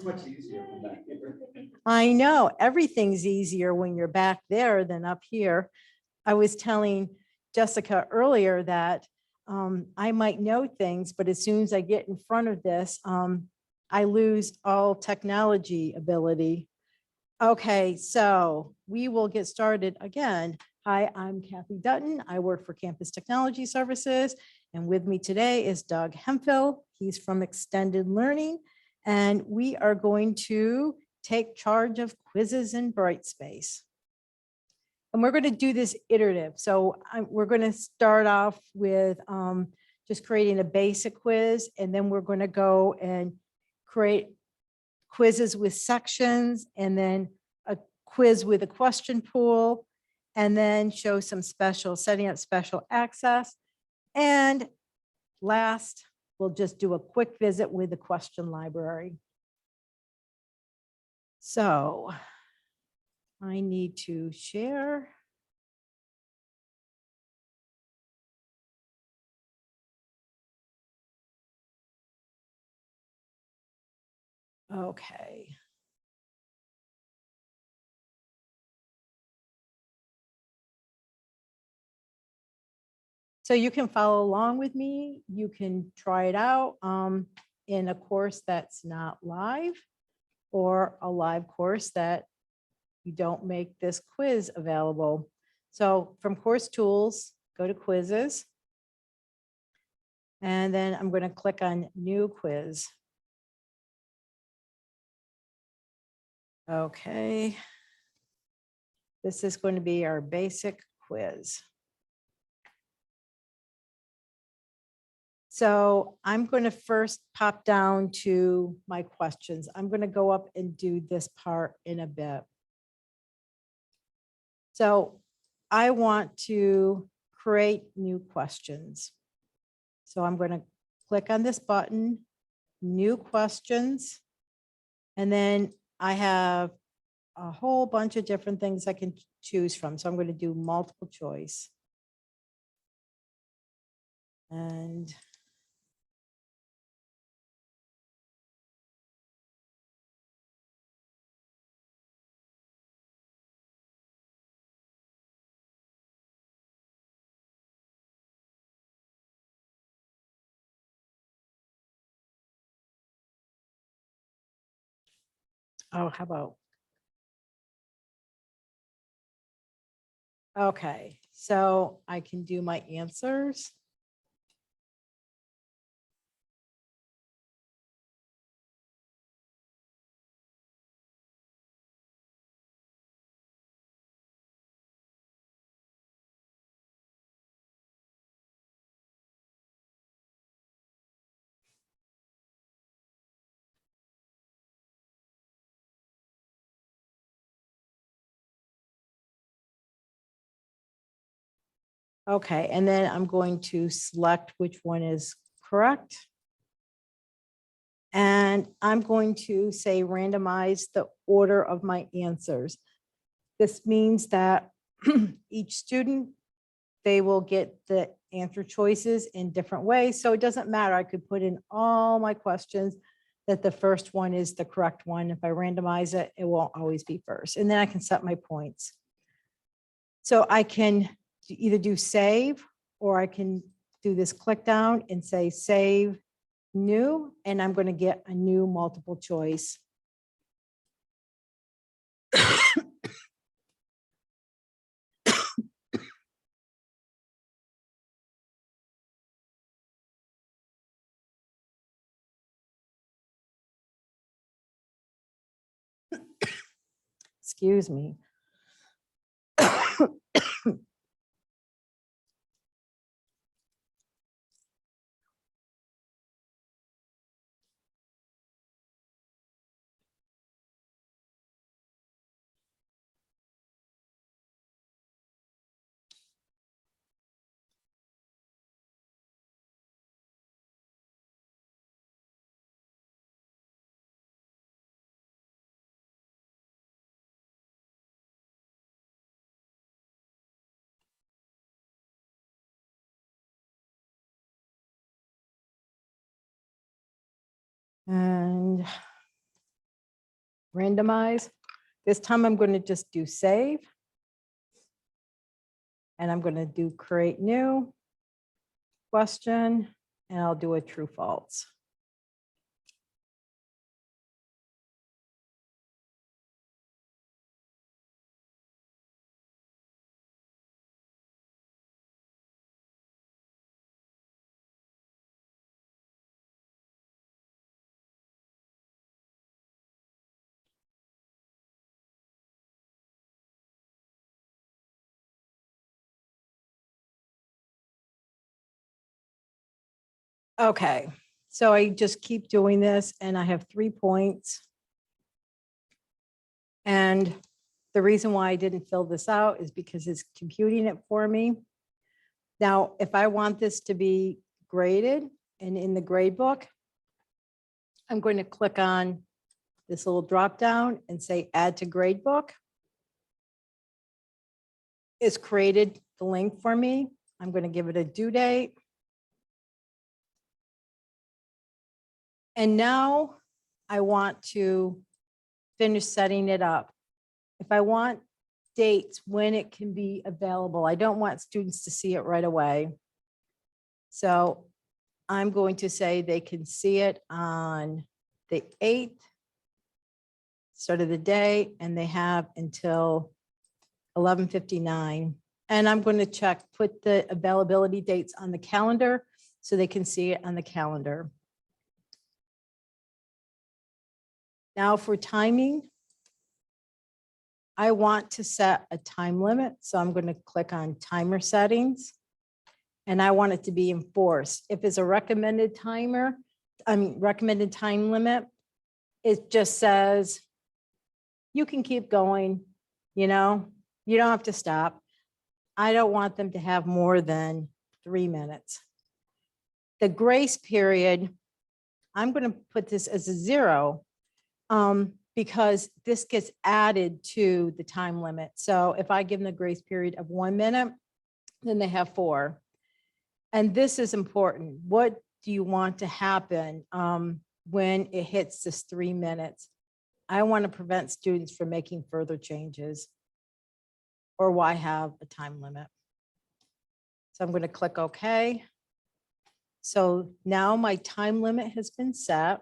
much easier from back here. I know everything's easier when you're back there than up here. I was telling Jessica earlier that I might know things, but as soon as I get in front of this, I lose all technology ability. Okay, so we will get started again. Hi, I'm Kathi Dutton. I work for Campus Technology Services, and with me today is Doug Hemphill. He's from Extended Learning, and we are going to take charge of quizzes in Brightspace. And we're going to do this iterative. So we're going to start off with just creating a basic quiz, and then we're going to go and create quizzes with sections, and then a quiz with a question pool, and then show some setting up special access. And last, we'll just do a quick visit with the question library. So I need to share. Okay. So you can follow along with me. You can try it out in a course that's not live, or a live course that you don't make this quiz available. So from course tools, go to quizzes. And then I'm going to click on new quiz. Okay. This is going to be our basic quiz. So I'm going to first pop down to my questions. I'm going to go up and do this part in a bit. So I want to create new questions. So I'm going to click on this button, new questions, and then I have a whole bunch of different things I can choose from. So I'm going to do multiple choice. And oh, how about? Okay, so I can do my answers. Okay, and then I'm going to select which one is correct. And I'm going to say randomize the order of my answers. This means that each student, they will get the answer choices in different ways. So it doesn't matter. I could put in all my questions that the first one is the correct one. If I randomize it, it won't always be first. And then I can set my points. So I can either do save, or I can do this click down and say save new, and I'm going to get a new multiple choice. Excuse me. And randomize. This time I'm going to just do save. And I'm going to do create new question, and I'll do a true false. Okay, so I just keep doing this and I have 3 points. And the reason why I didn't fill this out is because it's computing it for me. Now, if I want this to be graded and in the grade book, I'm going to click on this little drop down and say add to grade book. It's created the link for me. I'm going to give it a due date. And now I want to finish setting it up. If I want dates when it can be available, I don't want students to see it right away. So I'm going to say they can see it on the 8th, start of the day, and they have until 11:59. And I'm going to check, put the availability dates on the calendar so they can see it on the calendar. Now for timing, I want to set a time limit. So I'm going to click on timer settings and I want it to be enforced. If it's a recommended recommended time limit, it just says, you can keep going, you don't have to stop. I don't want them to have more than 3 minutes. The grace period, I'm going to put this as a 0 because this gets added to the time limit. So if I give them a grace period of 1 minute, then they have 4. And this is important. What do you want to happen when it hits this 3 minutes? I want to prevent students from making further changes. Or why have a time limit? So I'm going to click OK. So now my time limit has been set.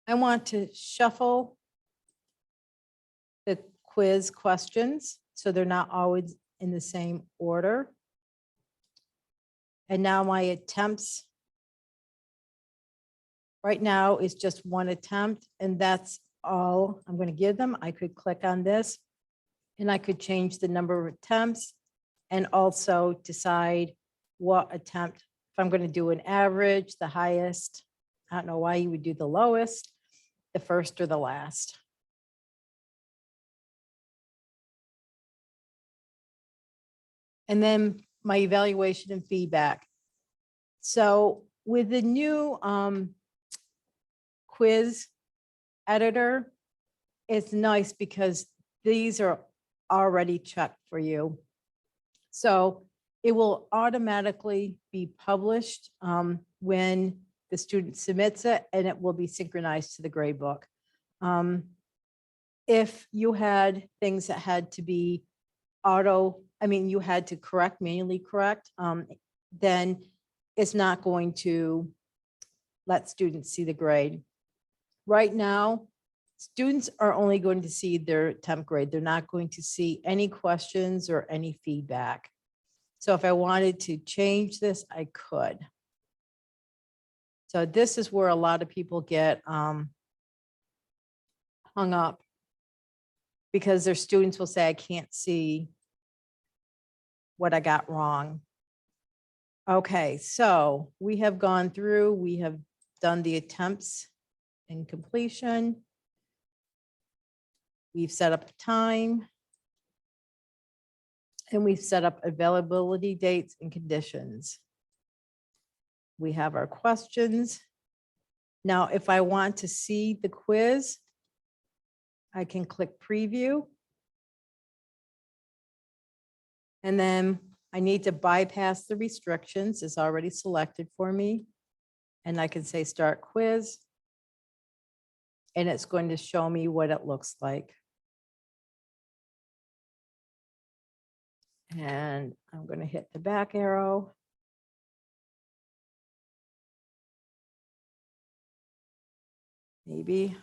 I want to shuffle the quiz questions so they're not always in the same order. And now my attempts right now is just 1 attempt, and that's all I'm going to give them. I could click on this and I could change the number of attempts and also decide what attempt. If I'm going to do an average, the highest, I don't know why you would do the lowest, the first or the last. And then my evaluation and feedback. So with the new quiz editor, it's nice because these are already checked for you. So it will automatically be published when the student submits it, and it will be synchronized to the grade book. If you had things that had to be you had to manually correct, then it's not going to let students see the grade. Right now, students are only going to see their attempt grade. They're not going to see any questions or any feedback. So if I wanted to change this, I could. So this is where a lot of people get hung up because their students will say, I can't see what I got wrong. Okay, so we have gone through, we have done the attempts and completion. We've set up a time. And we've set up availability dates and conditions. We have our questions. Now, if I want to see the quiz, I can click preview. And then I need to bypass the restrictions. It's already selected for me. And I can say start quiz. and it's going to show me what it looks like. And I'm going to hit the back arrow. Maybe.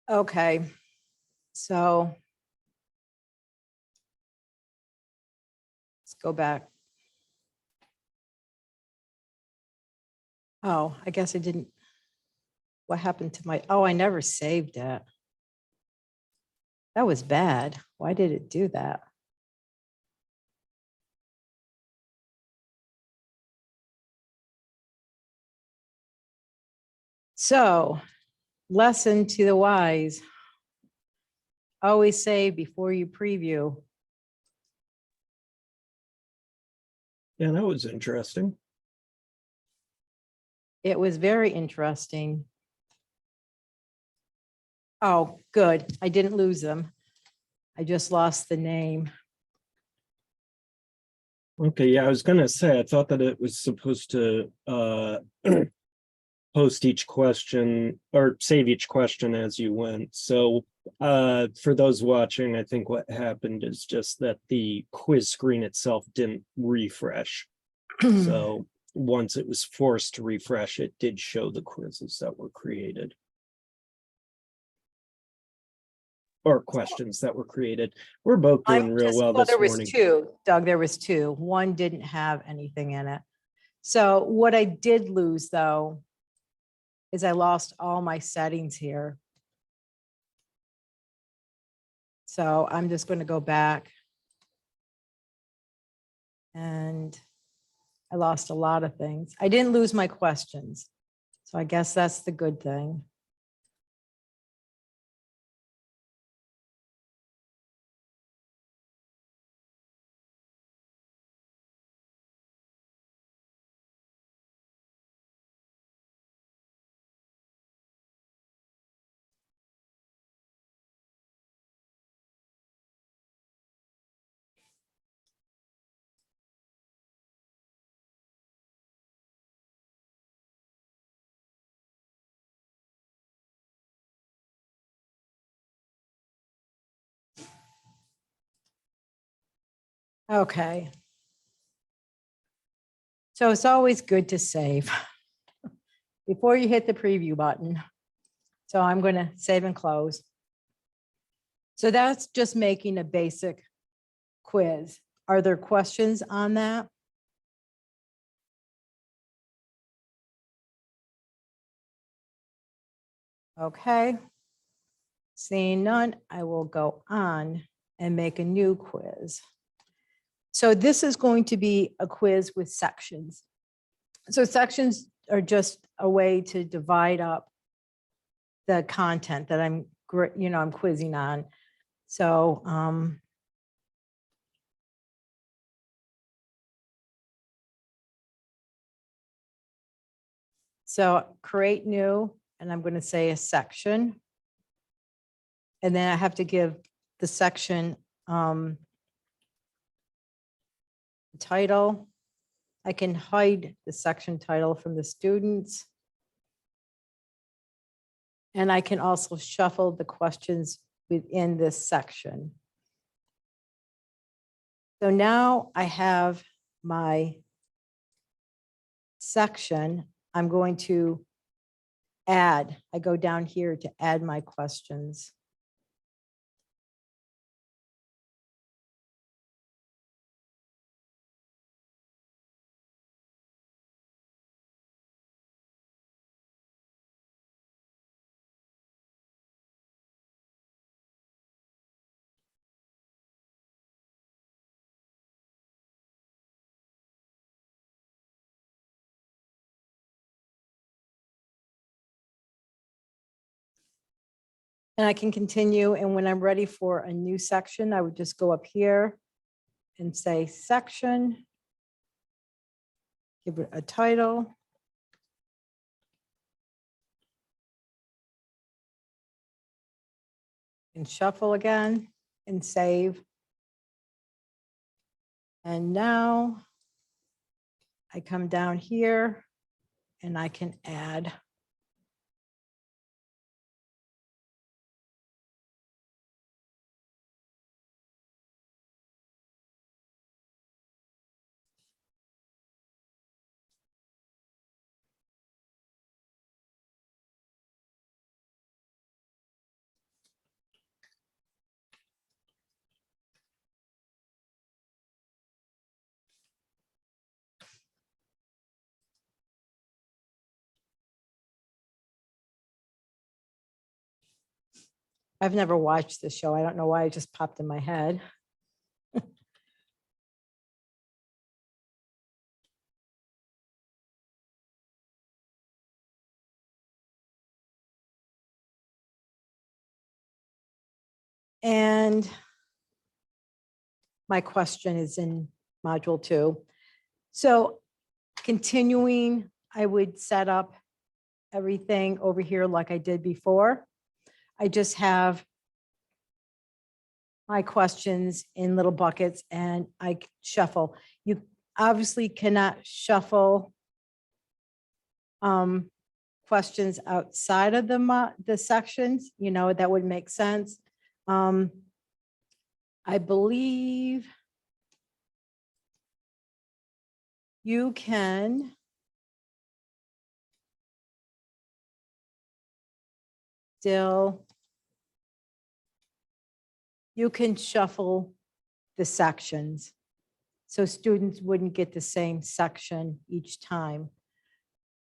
Okay, so let's go back. Oh, I guess I didn't. What happened to my, oh, I never saved it. That was bad. Why did it do that? So, lesson to the wise. Always save before you preview. Yeah, that was interesting. It was very interesting. Oh, good. I didn't lose them. I just lost the name. Okay, yeah, I was gonna say, I thought that it was supposed to post each question or save each question as you went. So for those watching, I think what happened is just that the quiz screen itself didn't refresh. So once it was forced to refresh, it did show the quizzes that were created. Or questions that were created. We're both doing real well this there was morning. two, Doug, there was two. One didn't have anything in it. So what I did lose though, is I lost all my settings here. So I'm just going to go back. And I lost a lot of things. I didn't lose my questions. So I guess that's the good thing. Okay. So it's always good to save before you hit the preview button. So I'm going to save and close. So that's just making a basic quiz. Are there questions on that? Okay. Seeing none, I will go on and make a new quiz. So this is going to be a quiz with sections. So sections are just a way to divide up the content that I'm quizzing on. So create new, and I'm going to say a section. And then I have to give the section title. I can hide the section title from the students. And I can also shuffle the questions within this section. So now I have my section. I'm going to add. I go down here to add my questions. And I can continue. And when I'm ready for a new section, I would just go up here and say section, give it a title. And shuffle again and save. And now I come down here and I can add. I've never watched this show. I don't know why it just popped in my head. And my question is in module 2. So continuing, I would set up everything over here like I did before. I just have my questions in little buckets and I shuffle. You obviously cannot shuffle questions outside of the sections, you know, that would make sense. I believe you can still, you can shuffle the sections. So students wouldn't get the same section each time.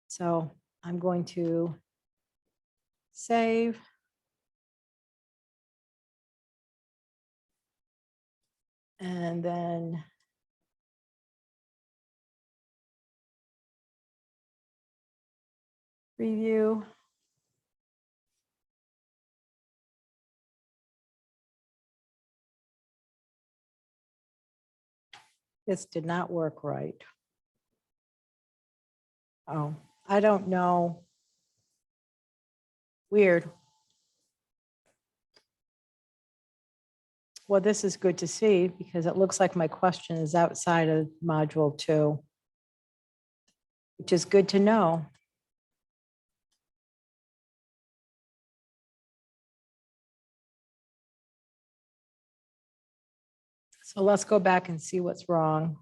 So I'm going to save. And then preview. This did not work right. Oh, I don't know. Weird. Well, this is good to see because it looks like my question is outside of module 2, which is good to know. So let's go back and see what's wrong.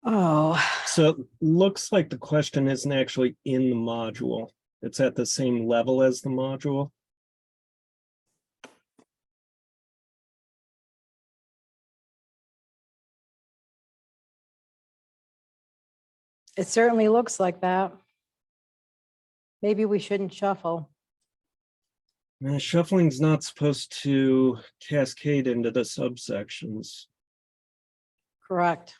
Oh, So it looks like the question isn't actually in the module. It's at the same level as the module. it certainly looks like that. Maybe we shouldn't shuffle. Shuffling's not supposed to cascade into the subsections. Correct.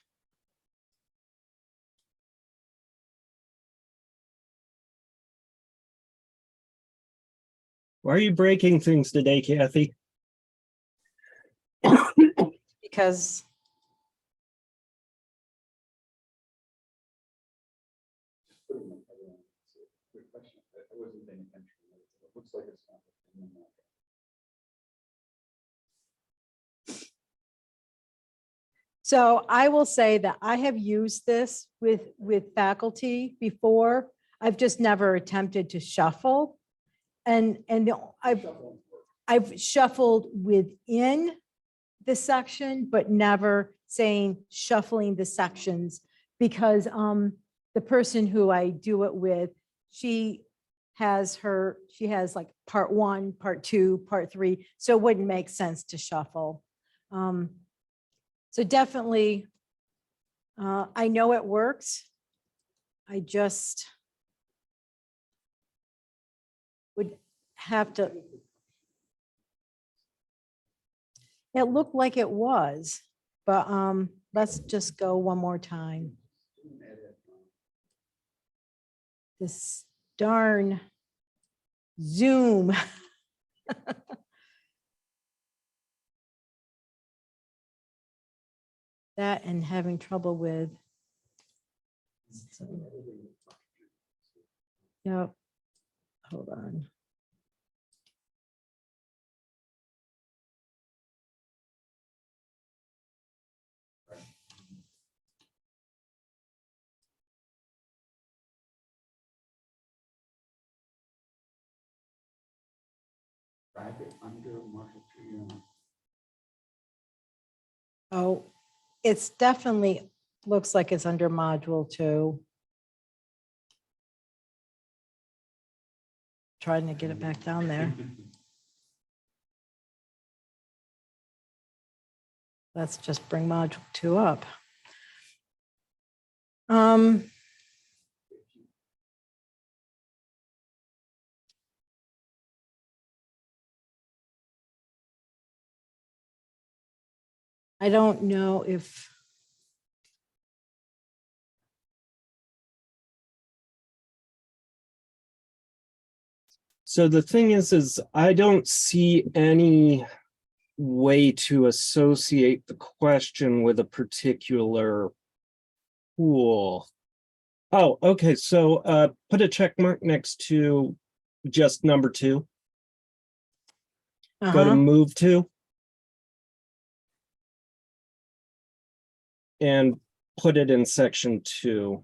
Why are you breaking things today, Kathy? Because so I will say that I have used this with faculty before. I've just never attempted to shuffle. And I've shuffled within the section, but never saying shuffling the sections because the person who I do it with, she has like part 1, part 2, part 3. So it wouldn't make sense to shuffle. So definitely, I know it works. I just would have to. It looked like it was, but let's just go one more time. This darn Zoom. That and having trouble with. Yep. Hold on. Oh, it's definitely looks like it's under module 2. Trying to get it back down there. Let's just bring module 2 up. I don't know if. So the thing is I don't see any way to associate the question with a particular pool. Oh, okay. So put a check mark next to just number 2. Go to move to. And put it in section 2.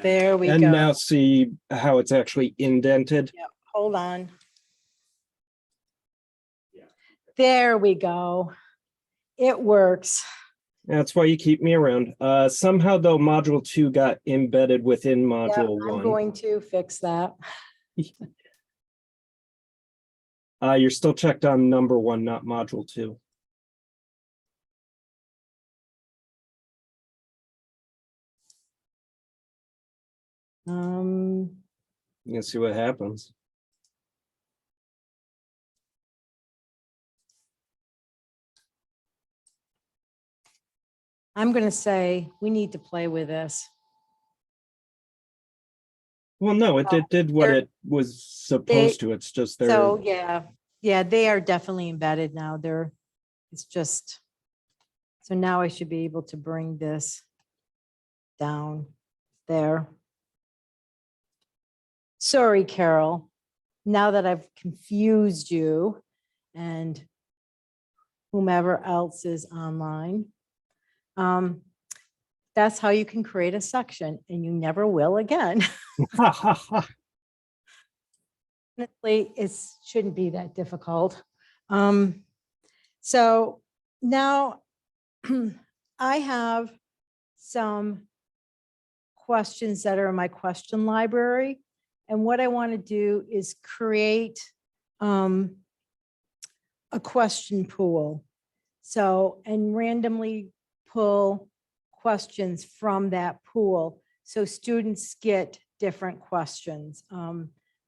There we And go. now see how it's actually indented. Yep, hold on. There we go. It works. That's why you keep me around. Somehow though, module 2 got embedded within Yep, module I'm 1. going to fix that. You're still checked on number 1, not module 2. You can see what happens. I'm going to say we need to play with this. Well, no, it did what they're- it was supposed to. It's just they're So yeah, they are definitely embedded now. It's just, so now I should be able to bring this down there. Sorry, Carol. Now that I've confused you and whomever else is online, that's how you can create a section, and you never will again. Honestly, it shouldn't be that difficult. So now I have some questions that are in my question library. And what I want to do is create a question pool. So, and randomly pull questions from that pool so students get different questions. So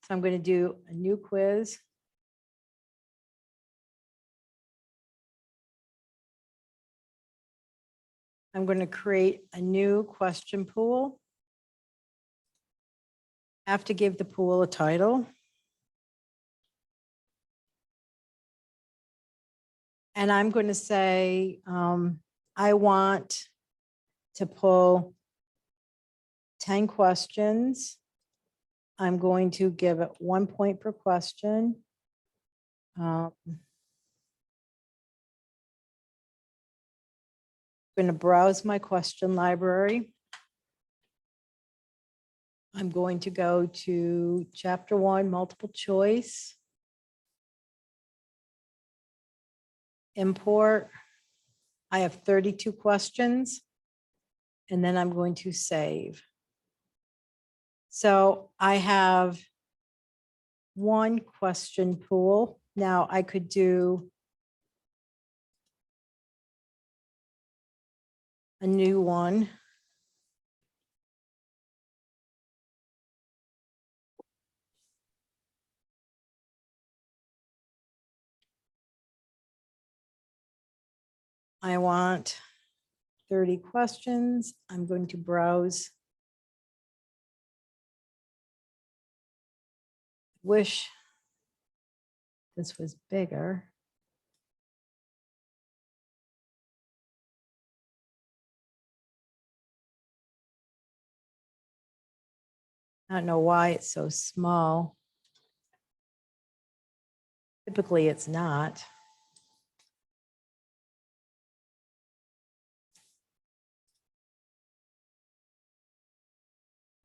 I'm going to do a new quiz. I'm going to create a new question pool. I have to give the pool a title. And I'm going to say, I want to pull 10 questions. I'm going to give it 1 point per question. I'm going to browse my question library. I'm going to go to chapter 1, multiple choice. Import. I have 32 questions. And then I'm going to save. So I have one question pool. Now I could do a new one. I want 30 questions. I'm going to browse. Wish this was bigger. I don't know why it's so small. Typically, it's not.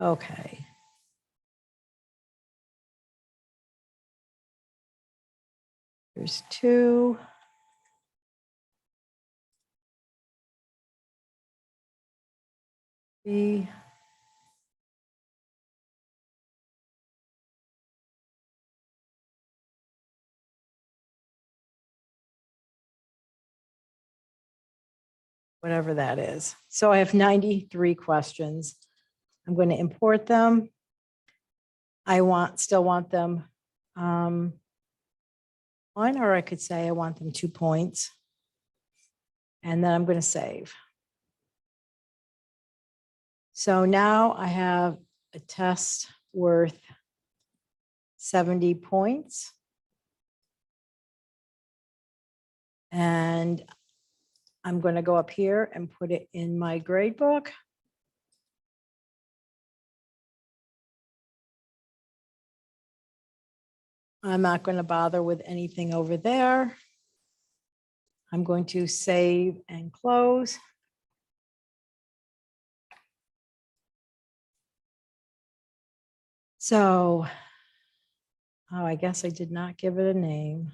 Okay. There's 2. B. Whatever that is. So I have 93 questions. I'm going to import them. I still want them 1, or I could say I want them 2 points. And then I'm going to save. So now I have a test worth 70 points. And I'm going to go up here and put it in my grade book. I'm not going to bother with anything over there. I'm going to save and close. So, oh, I guess I did not give it a name.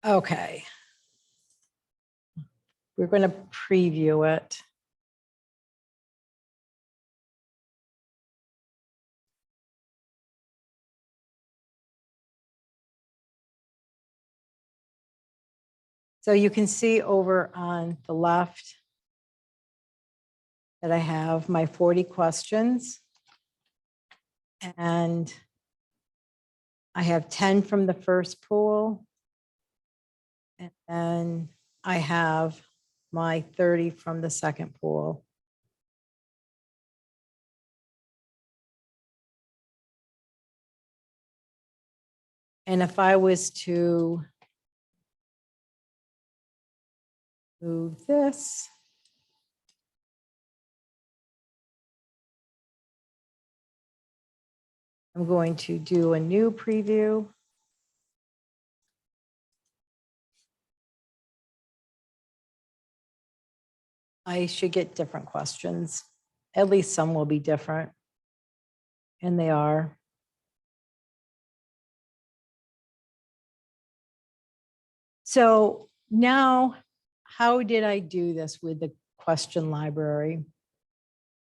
Okay. We're going to preview it. So you can see over on the left that I have my 40 questions. And I have 10 from the first pool. And then I have my 30 from the second pool. And if I was to move this, I'm going to do a new preview. I should get different questions. At least some will be different. And they are. So now, how did I do this with the question library?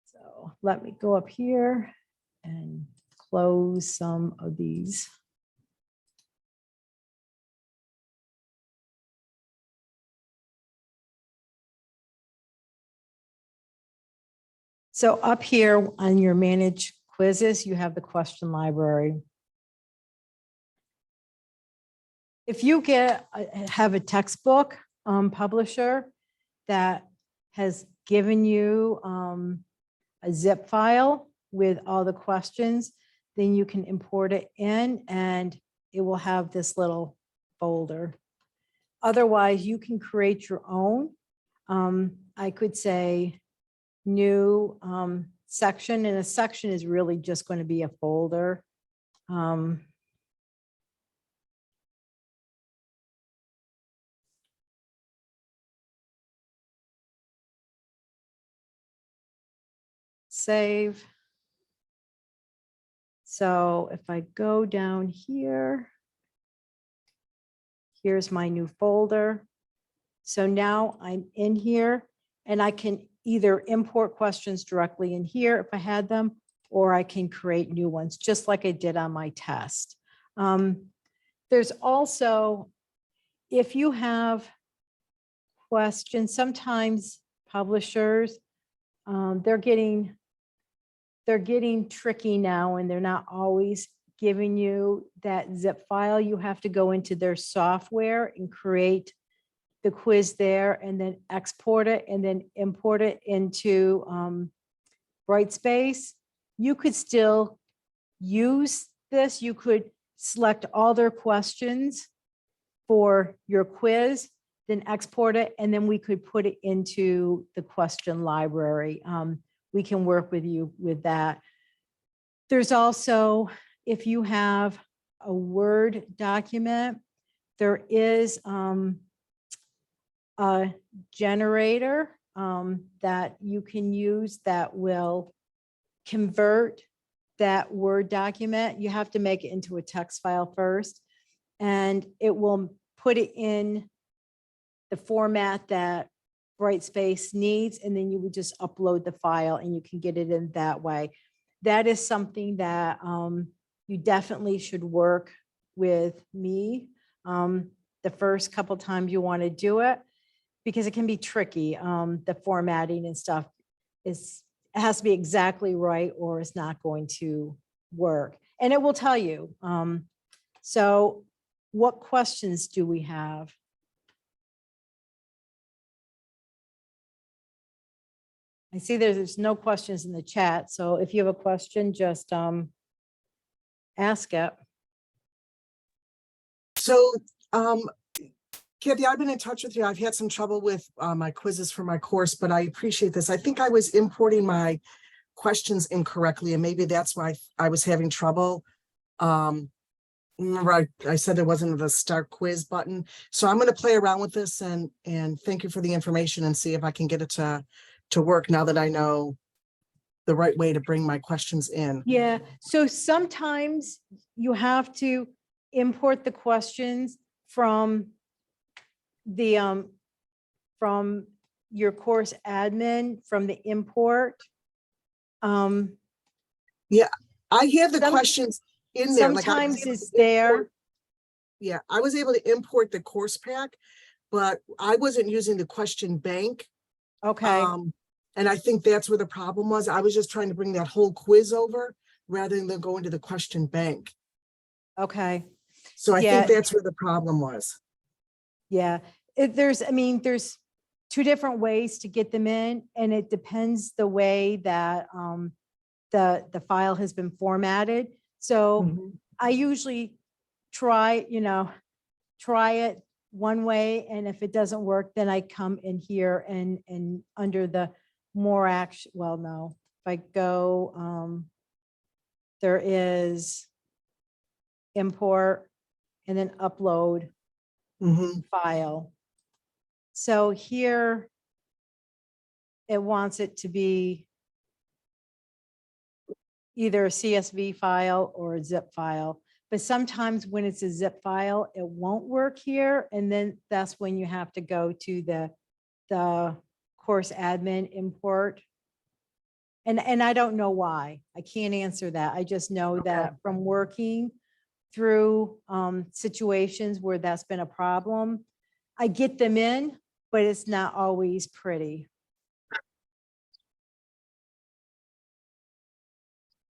So let me go up here and close some of these. So up here on your manage quizzes, you have the question library. If you have a textbook publisher that has given you a zip file with all the questions, then you can import it in and it will have this little folder. Otherwise, you can create your own. I could say new section, and a section is really just going to be a folder. Save. So if I go down here, here's my new folder. So now I'm in here and I can either import questions directly in here if I had them, or I can create new ones, just like I did on my test. There's also, if you have questions, sometimes publishers, they're getting they're getting tricky now and they're not always giving you that zip file. You have to go into their software and create the quiz there and then export it and then import it into Brightspace. You could still use this. You could select all their questions for your quiz, then export it, and then we could put it into the question library. We can work with you with that. There's also, if you have a Word document, there is a generator that you can use that will convert that Word document. You have to make it into a text file first, and it will put it in the format that Brightspace needs, and then you would just upload the file and you can get it in that way. That is something that you definitely should work with me the first couple times you want to do it, because it can be tricky. The formatting and stuff it has to be exactly right or it's not going to work. And it will tell you. So what questions do we have? I see there's no questions in the chat. So if you have a question, just ask it. So, Kathi, I've been in touch with you. I've had some trouble with my quizzes for my course, but I appreciate this. I think I was importing my questions incorrectly, and maybe that's why I was having trouble. Remember, I said there wasn't the start quiz button. So I'm going to play around with this and thank you for the information and see if I can get it to work now that I know the right way to bring my questions in. Yeah, so sometimes you have to import the questions from the from your course admin, from the import. Yeah, I have the questions in there. Sometimes it's there. Yeah, I was able to import the course pack, but I wasn't using the question bank. Okay. And I think that's where the problem was. I was just trying to bring that whole quiz over rather than go into the question bank. Okay. So I think that's where the problem was. Yeah, there's two different ways to get them in, and it depends the way that the file has been formatted. So I usually try it one way, and if it doesn't work, then I come in here and under the more action. Well, no, if I go, there is import and then upload file. So here it wants it to be either a CSV file or a zip file. But sometimes when it's a zip file, it won't work here. And then that's when you have to go to the course admin import. And I don't know why. I can't answer that. I just know that from working through situations where that's been a problem, I get them in, but it's not always pretty.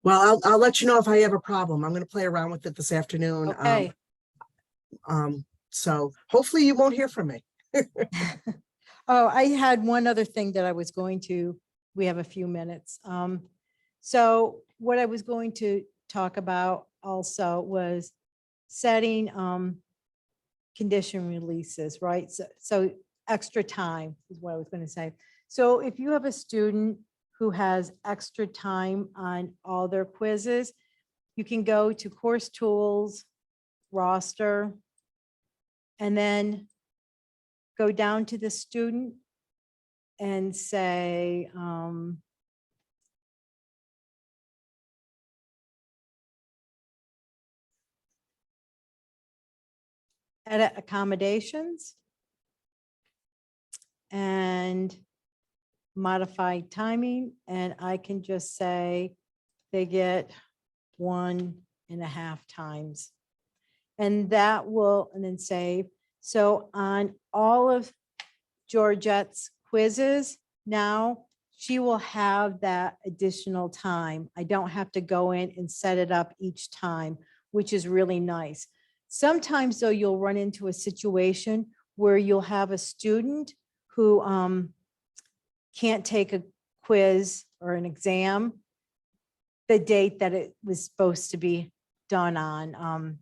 Well, I'll let you know if I have a problem. I'm going to play around with it this afternoon. Okay. So hopefully you won't hear from me. Oh, I had one other thing that I was going to, we have a few minutes. So what I was going to talk about also was setting condition releases, right? So extra time is what I was going to say. So if you have a student who has extra time on all their quizzes, you can go to course tools, roster, and then go down to the student and say, edit accommodations and modify timing. And I can just say they get 1.5 times. And that will, and then save. So on all of Georgette's quizzes, now she will have that additional time. I don't have to go in and set it up each time, which is really nice. Sometimes though, you'll run into a situation where you'll have a student who can't take a quiz or an exam the date that it was supposed to be done on.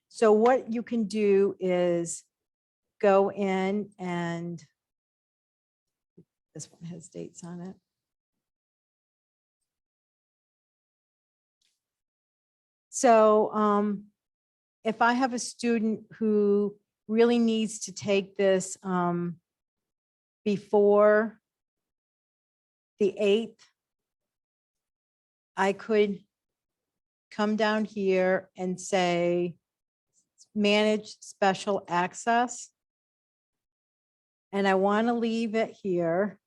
So what you can do is go in and this one has dates on it. So if I have a student who really needs to take this before the 8th, I could come down here and say, manage special access. And I want to leave it here.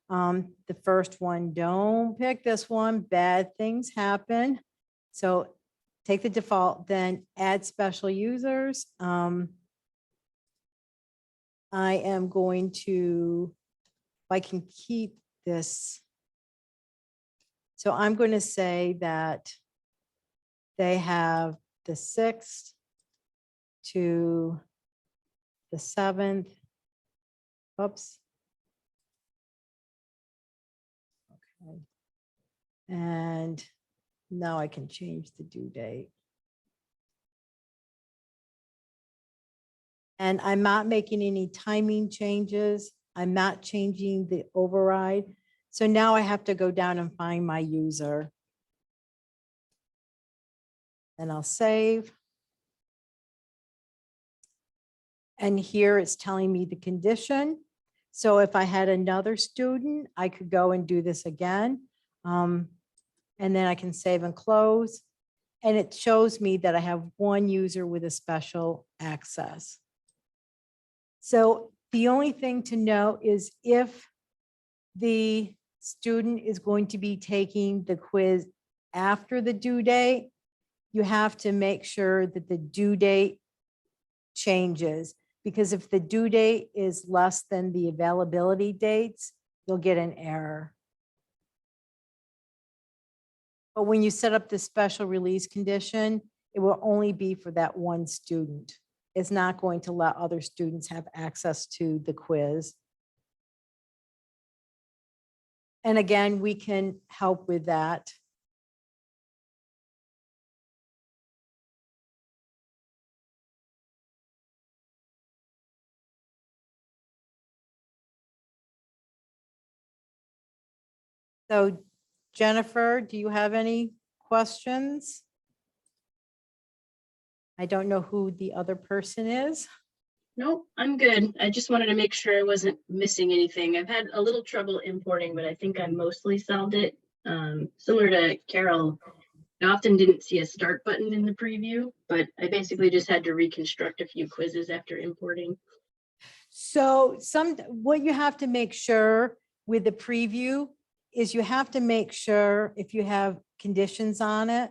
The first one, don't pick this one, bad things happen. So take the default, then add special users. I am going to, if I can keep this. So I'm going to say that they have the 6th to the 7th. Oops. Okay. And now I can change the due date. And I'm not making any timing changes. I'm not changing the override. So now I have to go down and find my user. And I'll save. And here it's telling me the condition. So if I had another student, I could go and do this again. And then I can save and close. And it shows me that I have one user with a special access. So the only thing to know is if the student is going to be taking the quiz after the due date, you have to make sure that the due date changes, because if the due date is less than the availability dates, you'll get an error. But when you set up the special release condition, it will only be for that one student. It's not going to let other students have access to the quiz. And again, we can help with that. So Jennifer, do you have any questions? I don't know who the other person is. Nope, I'm good. I just wanted to make sure I wasn't missing anything. I've had a little trouble importing, but I think I mostly solved it. Similar to Carol, I often didn't see a start button in the preview, but I basically just had to reconstruct a few quizzes after importing. So what you have to make sure with the preview is you have to make sure if you have conditions on it,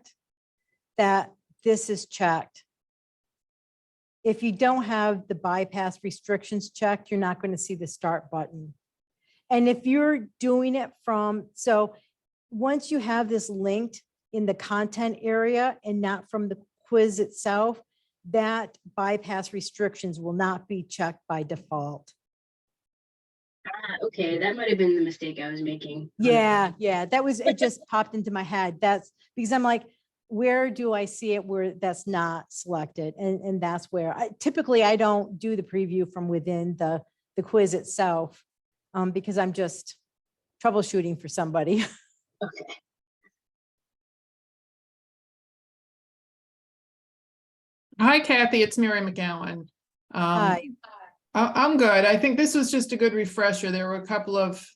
that this is checked. If you don't have the bypass restrictions checked, you're not going to see the start button. And if you're doing it so once you have this linked in the content area and not from the quiz itself, that bypass restrictions will not be checked by default. Okay, that might have been the mistake I was making. Yeah, it just popped into my head. That's because I'm like, where do I see it where that's not selected? And that's where typically I don't do the preview from within the quiz itself because I'm just troubleshooting for somebody. Okay. Hi, Kathy. It's Mary McGowan. Hi. I'm good. I think this was just a good refresher. There were a couple of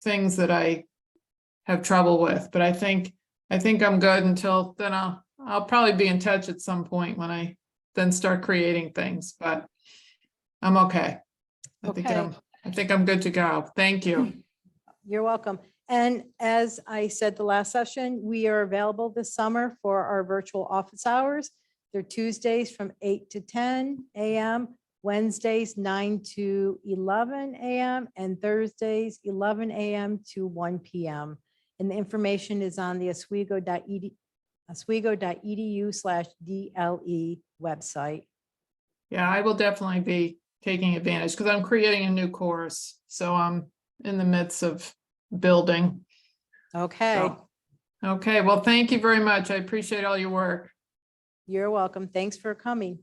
things that I have trouble with, but I think I'm good until then. I'll probably be in touch at some point when I then start creating things, but I'm okay. I think I'm good to go. Thank you. You're welcome. And as I said the last session, we are available this summer for our virtual office hours. They're Tuesdays from 8 to 10 a.m., Wednesdays 9 to 11 a.m. and Thursdays 11 a.m. to 1 p.m. And the information is on the oswego.edu/DLE website. Yeah, I will definitely be taking advantage because I'm creating a new course. So I'm in the midst of building. Okay, So, okay, well, thank you very much. I appreciate all your work. you're welcome. Thanks for coming.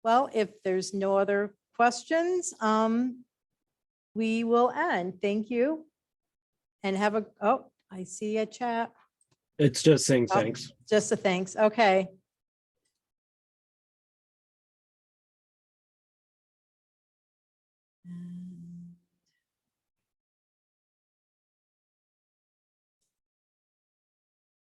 Well, if there's no other questions, we will end. Thank you. And have a, oh, I see a chat. It's just saying Oh, thanks. Just a thanks. Okay.